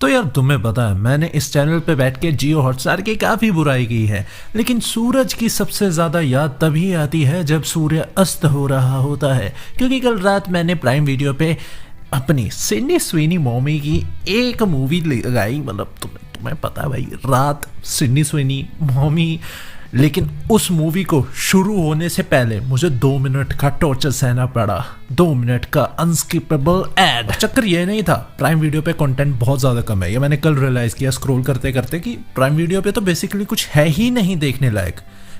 तो यार तुम्हें पता है मैंने इस चैनल पे बैठ के जियो हॉटस्टार की काफ़ी बुराई की है, लेकिन सूरज की सबसे ज़्यादा याद तभी आती है जब सूर्य अस्त हो रहा होता है। क्योंकि कल रात मैंने प्राइम वीडियो पे अपनी सिडनी स्वीनी मॉमी की एक मूवी लगाई, मतलब तुम्हें पता है भाई, रात सिडनी स्वीनी मॉमी। लेकिन उस मूवी को शुरू होने से पहले मुझे 2 मिनट का टॉर्चर सहना पड़ा, 2 मिनट का अनस्किपेबल एड। चक्कर ये नहीं था, प्राइम वीडियो पे कंटेंट बहुत ज़्यादा कम है। ये मैंने कल रियलाइज़ किया स्क्रॉल करते करते कि प्राइम वीडियो पे तो बेसिकली कुछ है ही नहीं देखने लायक,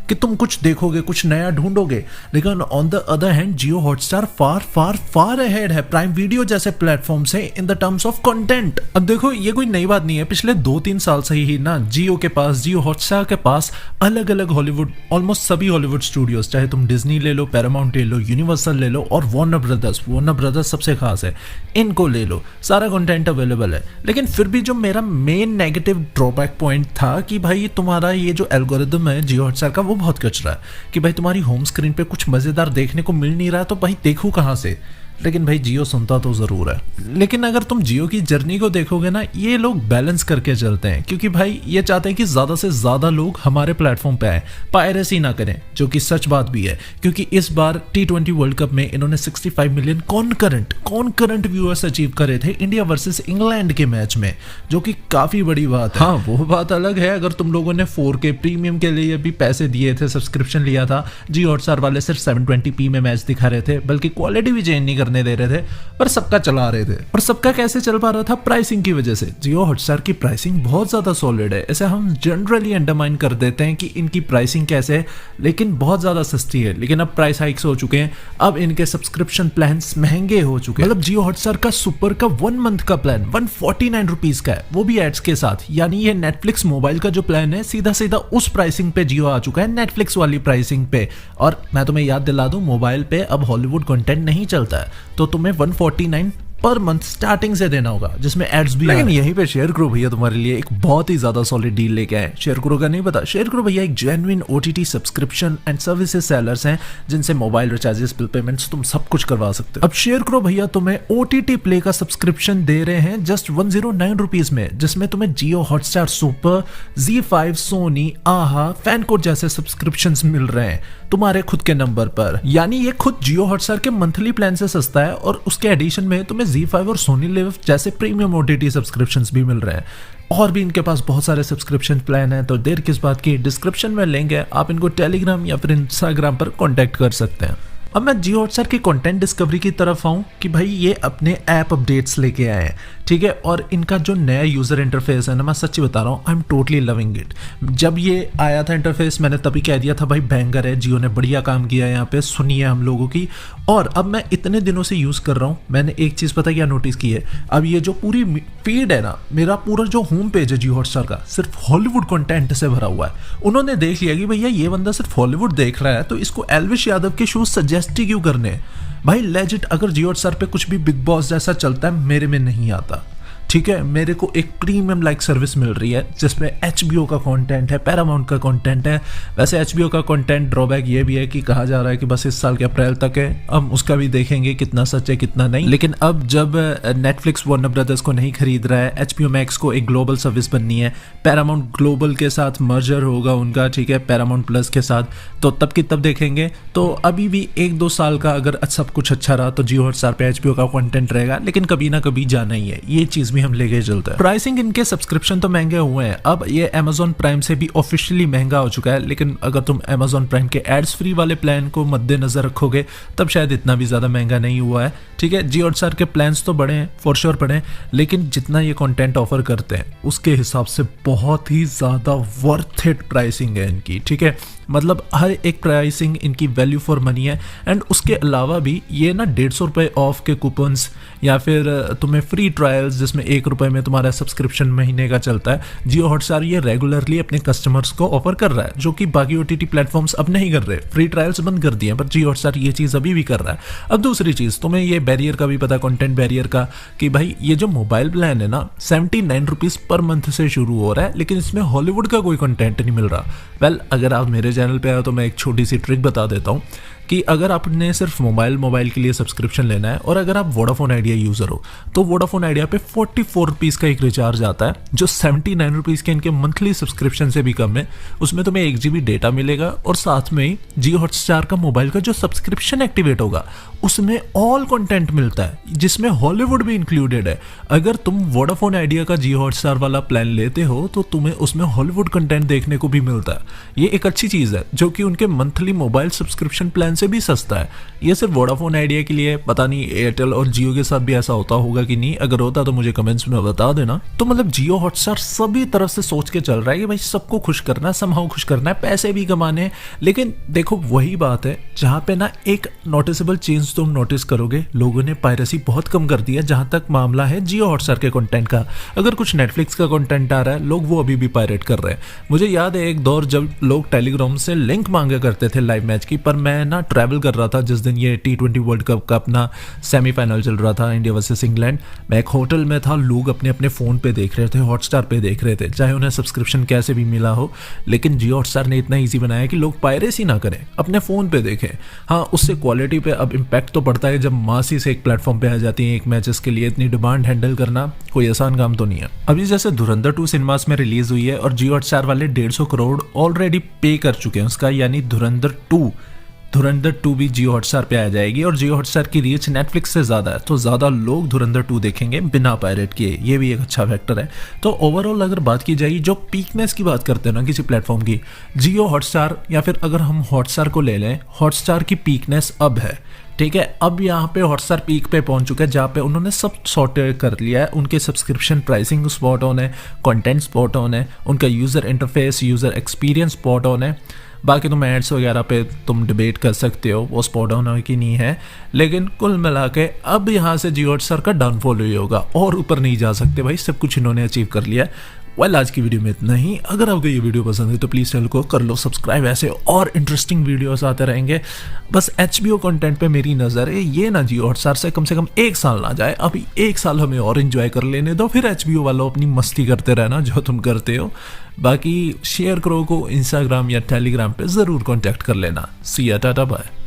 कि तुम कुछ देखोगे, कुछ नया ढूंढोगे। लेकिन on the other hand Jio Hotstar far far far ahead है प्राइम वीडियो जैसे प्लेटफॉर्म से in the terms of content. अब देखो ये कोई नई बात नहीं है, पिछले 2-3 साल से ही ना जियो के पास, जियो हॉटस्टार के पास अलग अलग हॉलीवुड, ऑलमोस्ट सभी हॉलीवुड स्टूडियोज, चाहे तुम डिज्नी ले लो, पैरामाउंट ले लो, यूनिवर्सल ले लो और वार्नर ब्रदर्स सबसे खास है, इनको ले लो, सारा कंटेंट अवेलेबल है। लेकिन फिर भी जो मेरा मेन नेगेटिव ड्रॉबैक पॉइंट था कि भाई तुम्हारा ये जो एल्गोरिदम है जियो हॉटस्टार का, वो बहुत कचरा है कि भाई तुम्हारी होम स्क्रीन पे कुछ मजेदार देखने को मिल नहीं रहा है, तो भाई देखूं कहां से। लेकिन भाई जियो सुनता तो जरूर है। लेकिन अगर तुम जियो की जर्नी को देखोगे ना, ये लोग बैलेंस करके चलते हैं, क्योंकि भाई ये चाहते हैं कि ज्यादा से ज्यादा लोग हमारे प्लेटफॉर्म पे आए, पायरेसी ना करें, जो कि सच बात भी है। क्योंकि इस बार T20 वर्ल्ड कप में इन्होंने 65 मिलियन कॉनकरेंट व्यूअर्स अचीव करे थे इंडिया वर्सेस इंग्लैंड के मैच में, जो कि काफी बड़ी बात है। हाँ, वो बात अलग है अगर तुम लोगों ने 4K प्रीमियम के लिए भी पैसे दिए थे, सब्सक्रिप्शन लिया था। जियो हॉटस्टार वाले सिर्फ 720p में मैच दिखा रहे थे, बल्कि क्वालिटी भी चेंज नहीं करने दे रहे थे, पर सबका चला रहे थे। और सबका कैसे चल पा रहा था? प्राइसिंग की वजह से। जियो हॉटस्टार की प्राइसिंग बहुत ज्यादा सॉलिड है। ऐसे हम जनरली अंडरमाइन कर देते हैं कि इनकी प्राइसिंग कैसे है, लेकिन बहुत ज्यादा सस्ती है। लेकिन अब प्राइस हाइक्स हो चुके हैं, अब इनके सब्सक्रिप्शन प्लान्स महंगे हो चुके हैं। मतलब जियो हॉटस्टार का सुपर का 1 मंथ का प्लान 149 रुपीज का है, वो भी एड्स के साथ। यानी ये नेटफ्लिक्स मोबाइल का जो प्लान है, सीधा सीधा उस प्राइसिंग पे जियो आ चुका है, नेटफ्लिक्स वाली प्राइसिंग पे। और मैं तुम्हें याद दिला दूं, मोबाइल पे अब हॉलीवुड कंटेंट नहीं चलता है, तो तुम्हें 149 पर मंथ स्टार्टिंग से देना होगा, जिसमें एड्स भी। लेकिन यहीं पे शेयर करो भैया तुम्हारे लिए एक बहुत ही ज्यादा सॉलिड डील लेके आए। शेयर करो का नहीं पता? शेयर करो भैया एक genuine OTT subscription and services sellers हैं, जिनसे मोबाइल रिचार्जेस, बिल पेमेंट्स, तुम सब कुछ करवा सकते हो। अब शेयर करो भैया तुम्हें OTT प्ले का सब्सक्रिप्शन दे रहे हैं जस्ट 109 रुपीज में, जिसमें तुम्हें जियो हॉटस्टार सुपर, ZEE5, सोनी, आहा, फैन कोड जैसे सब्सक्रिप्शन मिल रहे हैं तुम्हारे खुद के नंबर पर। यानी ये खुद जियो हॉटस्टार के मंथली प्लान से सस्ता है, और उसके एडिशन में तुम्हें ZEE5 और सोनी लिव जैसे प्रीमियम OTT सब्सक्रिप्शंस भी मिल रहे हैं। और भी इनके पास बहुत सारे सब्सक्रिप्शन प्लान है, तो देर किस बात की, डिस्क्रिप्शन में लिंक है, आप इनको टेलीग्राम या फिर इंस्टाग्राम पर कॉन्टैक्ट कर सकते हैं। अब मैं जियो हॉटस्टार की कंटेंट डिस्कवरी की तरफ आऊँ कि भाई ये अपने ऐप अपडेट्स लेके आए हैं, ठीक है। और इनका जो नया यूज़र इंटरफेस है ना, मैं सच्ची बता रहा हूँ, I am totally loving it. जब ये आया था इंटरफेस, मैंने तभी कह दिया था भाई बैंगर है, जियो ने बढ़िया काम किया है यहाँ पे, सुनिए हम लोगों की। और अब मैं इतने दिनों से यूज़ कर रहा हूँ, मैंने एक चीज़ पता क्या नोटिस की है, अब ये जो पूरी फीड है ना, मेरा पूरा जो होम पेज है जियो हॉटस्टार का, सिर्फ हॉलीवुड कंटेंट से भरा हुआ है। उन्होंने देख लिया कि भैया ये बंदा सिर्फ हॉलीवुड देख रहा है, तो इसको एल्विश यादव के शो सजेस्ट ही क्यों करने। भाई लेजिट अगर जियो हॉटस्टार पे कुछ भी बिग बॉस जैसा चलता है, मेरे में नहीं आता, ठीक है। मेरे को एक प्रीमियम लाइक सर्विस मिल रही है जिसमें HBO का कंटेंट है, पैरामाउंट का कंटेंट है। वैसे HBO का कंटेंट ड्रॉबैक ये भी है कि कहा जा रहा है कि बस इस साल के अप्रैल तक है, हम उसका भी देखेंगे कितना सच है कितना नहीं। लेकिन अब जब नेटफ्लिक्स वार्नर ब्रदर्स को नहीं खरीद रहा है, HBO Max को एक ग्लोबल सर्विस बननी है, पैरामाउंट ग्लोबल के साथ मर्जर होगा उनका, ठीक है, पैरामाउंट प्लस के साथ, तो तब की तब देखेंगे। तो अभी भी 1-2 साल का अगर सब कुछ अच्छा रहा तो जियो हॉटस्टार पे HBO का कंटेंट रहेगा, लेकिन कभी ना कभी जाना ही है, ये चीज भी हम लेके चलते हैं। प्राइसिंग इनके सब्सक्रिप्शन तो महंगे हुए हैं, अब ये Amazon प्राइम से भी ऑफिशियली महंगा हो चुका है। लेकिन अगर तुम Amazon प्राइम के एड्स फ्री वाले प्लान को मद्देनजर रखोगे, तब शायद इतना भी ज्यादा महंगा नहीं हुआ है, ठीक है। जियो हॉटस्टार के प्लान्स तो बड़े हैं, फॉर श्योर बड़े हैं, लेकिन जितना ये कंटेंट ऑफर करते हैं उसके हिसाब से बहुत ही ज्यादा वर्थ इट प्राइसिंग है इनकी, ठीक है। मतलब हर एक प्राइसिंग इनकी वैल्यू फॉर मनी है। एंड उसके अलावा भी ये ना 150 रुपये ऑफ के कूपन्स, या फिर तुम्हें फ्री ट्रायल्स जिसमें 1 रुपये में तुम्हारा सब्सक्रिप्शन महीने का चलता है, जियो हॉटस्टार ये रेगुलरली अपने कस्टमर्स को ऑफर कर रहा है, जो कि बाकी OTT प्लेटफॉर्म्स अब नहीं कर रहे। फ्री ट्रायल्स बंद कर दिए, पर जियो हॉटस्टार ये चीज़ अभी भी कर रहा है। अब दूसरी चीज़, तुम्हें ये बैरियर का भी पता, कंटेंट बैरियर का, कि भाई ये जो मोबाइल प्लान है ना, 79 रुपीज़ पर मंथ से शुरू हो रहा है, लेकिन इसमें हॉलीवुड का कोई कंटेंट नहीं मिल रहा। वेल, अगर आप मेरे चैनल पे आए तो मैं एक छोटी सी ट्रिक बता देता हूँ। कि अगर आपने सिर्फ मोबाइल के लिए सब्सक्रिप्शन लेना है और अगर आप वोडाफोन आइडिया यूज़र हो तो वोडाफोन आइडिया पे 44 रुपीज़ का एक रिचार्ज आता है जो 79 रुपीज़ के इनके मंथली सब्सक्रिप्शन से भी कम है। उसमें तुम्हें 1 GB डेटा मिलेगा और साथ में ही जियो हॉटस्टार का मोबाइल का जो सब्सक्रिप्शन एक्टिवेट होगा उसमें ऑल कंटेंट मिलता है जिसमें हॉलीवुड भी इंक्लूडेड है। अगर तुम वोडाफोन आइडिया का जियो हॉटस्टार वाला प्लान लेते हो तो तुम्हें उसमें हॉलीवुड कंटेंट देखने को भी मिलता है। ये एक अच्छी चीज़ है जो कि उनके मंथली मोबाइल सब्सक्रिप्शन प्लान से भी सस्ता है। ये सिर्फ वोडाफोन आइडिया के लिए, पता नहीं एयरटेल और जियो के साथ भी ऐसा होता होगा कि नहीं, अगर होता तो मुझे कमेंट्स में बता देना। तो मतलब जियो हॉटस्टार सभी तरफ से सोच के चल रहा है कि भाई सबको खुश करना है, समहाउ खुश करना है, पैसे भी कमाने हैं। लेकिन देखो वही बात है जहाँ पे ना एक नोटिसेबल चेंज तुम नोटिस करोगे, लोगों ने पायरेसी बहुत कम कर दिया जहाँ तक मामला है जियो हॉटस्टार के कंटेंट का। अगर कुछ नेटफ्लिक्स का कंटेंट आ रहा है लोग वो अभी भी पायरेट कर रहे हैं। मुझे याद है एक दौर जब लोग टेलीग्राम से लिंक मांगा करते थे लाइव मैच की, पर मैं ना ट्रैवल कर रहा था जिस दिन ये T20 वर्ल्ड कप का अपना सेमीफाइनल चल रहा था, इंडिया वर्सेस इंग्लैंड। मैं एक होटल में था, लोग अपने अपने फ़ोन पे देख रहे थे, हॉटस्टार पे देख रहे थे, चाहे उन्हें सब्सक्रिप्शन कैसे भी मिला हो। लेकिन जियो हॉटस्टार ने इतना ईजी बनाया कि लोग पायरेसी ना करें, अपने फ़ोन पे देखें। हाँ, उससे क्वालिटी पे अब इम्पैक्ट तो पड़ता है जब मासी से एक प्लेटफॉर्म पे आ जाती है एक मैचेस के लिए। इतनी डिमांड हैंडल करना कोई आसान काम तो नहीं है। अभी जैसे धुरंधर 2 सिनेमास में रिलीज हुई है और जियो हॉटस्टार वाले 150 करोड़ ऑलरेडी पे कर चुके हैं उसका, यानी धुरंधर 2 भी जियो हॉटस्टार पे आ जाएगी और जियो हॉटस्टार की रीच नेटफ्लिक्स से ज़्यादा है तो ज़्यादा लोग धुरंधर 2 देखेंगे बिना पायरेट किए। ये भी एक अच्छा फैक्टर है। तो ओवरऑल अगर बात की जाए जो पीकनेस की बात करते हैं ना किसी प्लेटफॉर्म की, जियो हॉटस्टार या फिर अगर हम हॉटस्टार को ले लें, हॉटस्टार की पीकनेस अब है, ठीक है। अब यहाँ पे हॉटस्टार पीक पे पहुंच चुका है जहाँ पे उन्होंने सब सॉर्ट कर लिया है। उनके सब्सक्रिप्शन प्राइसिंग स्पॉट ऑन है, कंटेंट स्पॉट ऑन है, उनका user interface, user experience spot on है। बाकी तुम एड्स वगैरह पे तुम डिबेट कर सकते हो वो स्पॉट ऑन है कि नहीं है, लेकिन कुल मिला के अब यहाँ से जियो हॉटस्टार का डाउनफॉल ही होगा और ऊपर नहीं जा सकते भाई, सब कुछ इन्होंने अचीव कर लिया। आज की वीडियो में इतना ही। अगर आपको ये वीडियो पसंद है तो प्लीज़ चैनल को कर लो सब्सक्राइब, ऐसे और इंटरेस्टिंग वीडियोस आते रहेंगे। बस HBO कंटेंट पे मेरी नज़र है, ये ना जियो हॉटस्टार से कम 1 साल ना जाए। अभी 1 साल हमें और एंजॉय कर लेने दो, फिर HBO वालों अपनी मस्ती करते रहना जो तुम करते हो। बाकी शेयर करो को इंस्टाग्राम या टेलीग्राम पे ज़रूर कॉन्टैक्ट कर लेना। सी या टाटा बाय।